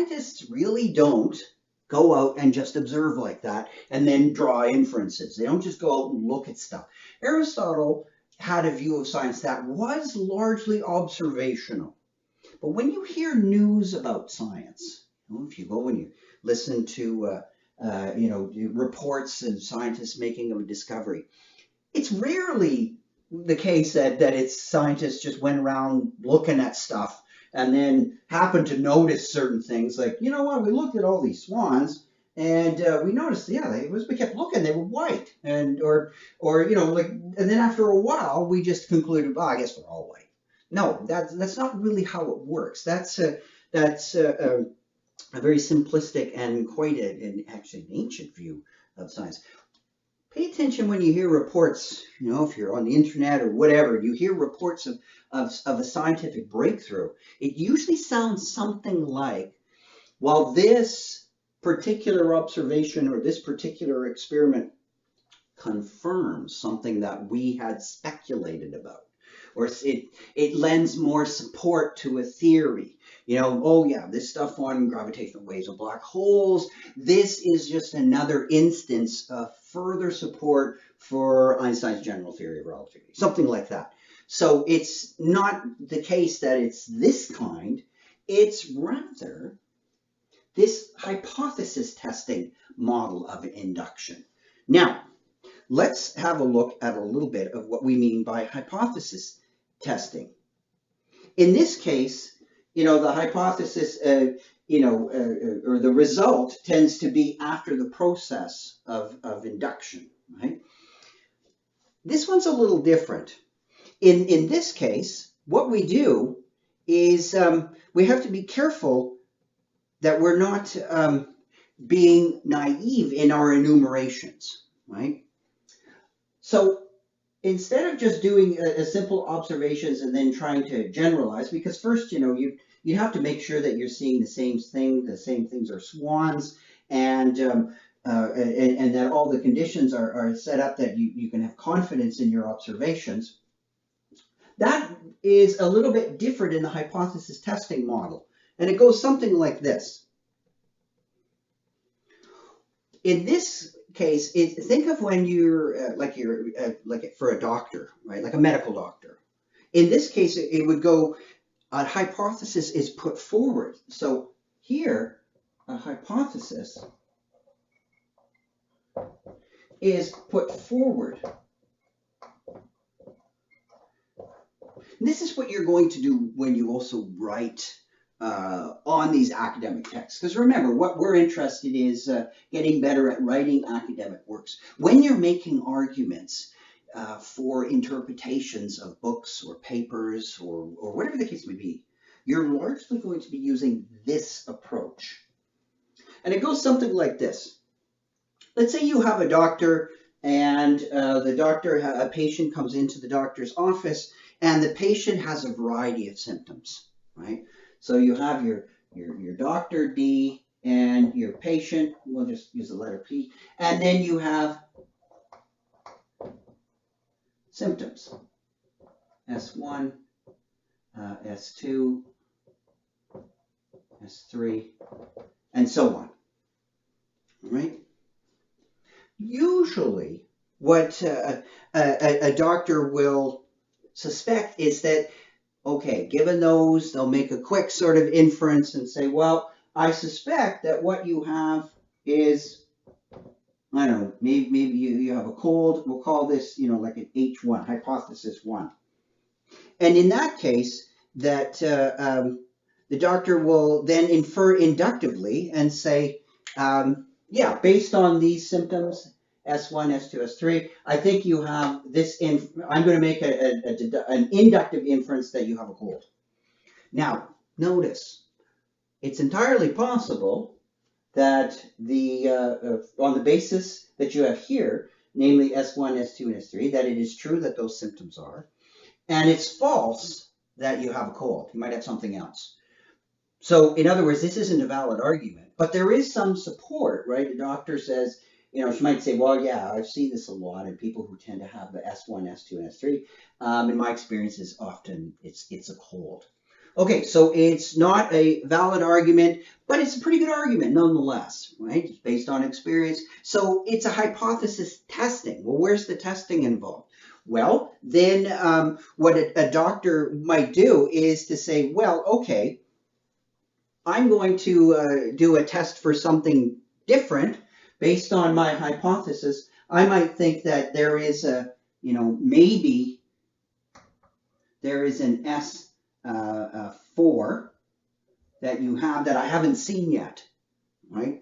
scientists really don't go out and just observe like that and then draw inferences. They don't just go out and look at stuff. Aristotle had a view of science that was largely observational. But when you hear news about science, if you go and you listen to reports and scientists making a discovery, it's rarely the case that it's scientists just went around looking at stuff and then happened to notice certain things, like, you know what, we looked at all these swans and we noticed, yeah, we kept looking, they were white, and and then after a while we just concluded, well, I guess they're all white. No, that's not really how it works. That's a very simplistic and quite actually an ancient view of science. Pay attention when you hear reports, if you're on the internet or whatever, you hear reports of a scientific breakthrough. It usually sounds something like, well, this particular observation or this particular experiment confirms something that we had speculated about, or it lends more support to a theory. Oh yeah, this stuff on gravitational waves of black holes, this is just another instance of further support for Einstein's general theory of relativity, something like that. So it's not the case that it's this kind, it's rather this hypothesis testing model of induction. Now, let's have a look at a little bit of what we mean by hypothesis testing. In this case, the hypothesis, or the result tends to be after the process of induction, right? This one's a little different. In this case, what we do is we have to be careful that we're not being naive in our enumerations, right? So instead of just doing a simple observations and then trying to generalize, because first, you have to make sure that you're seeing the same thing, the same things are swans, and that all the conditions are set up that you can have confidence in your observations. That is a little bit different in the hypothesis testing model, and it goes something like this. In this case, think of when you're like for a doctor, right? Like a medical doctor. In this case, it would go, a hypothesis is put forward. So here, a hypothesis is put forward. This is what you're going to do when you also write on these academic texts. Because remember, what we're interested in is getting better at writing academic works. When you're making arguments for interpretations of books or papers or whatever the case may be, you're largely going to be using this approach. And it goes something like this. Let's say you have a doctor and a patient comes into the doctor's office, and the patient has a variety of symptoms, right? So you have your Dr. D and your patient, we'll just use the letter P, and then you have symptoms, S1, S2, S3, and so on, all right? Usually what a doctor will suspect is that, okay, given those, they'll make a quick sort of inference and say, well, I suspect that what you have is, I don't know, maybe you have a cold. We'll call this, like an H1, hypothesis 1. And in that case, that the doctor will then infer inductively and say, yeah, based on these symptoms, S1, S2, S3, I think you have this, I'm going to make an inductive inference that you have a cold. Now, notice, it's entirely possible that on the basis that you have here, namely S1, S2, and S3, that it is true that those symptoms are, and it's false that you have a cold. You might have something else. So, in other words, this isn't a valid argument, but there is some support, right? The doctor says, she might say, well, yeah, I've seen this a lot in people who tend to have the S1, S2, and S3. In my experience, is often it's a cold. Okay, so it's not a valid argument, but it's a pretty good argument nonetheless, right? It's based on experience. So it's a hypothesis testing. Well, where's the testing involved? Well, then what a doctor might do is to say, well, okay, I'm going to do a test for something different based on my hypothesis. I might think that there is a, maybe there is an S4 that you have that I haven't seen yet, right?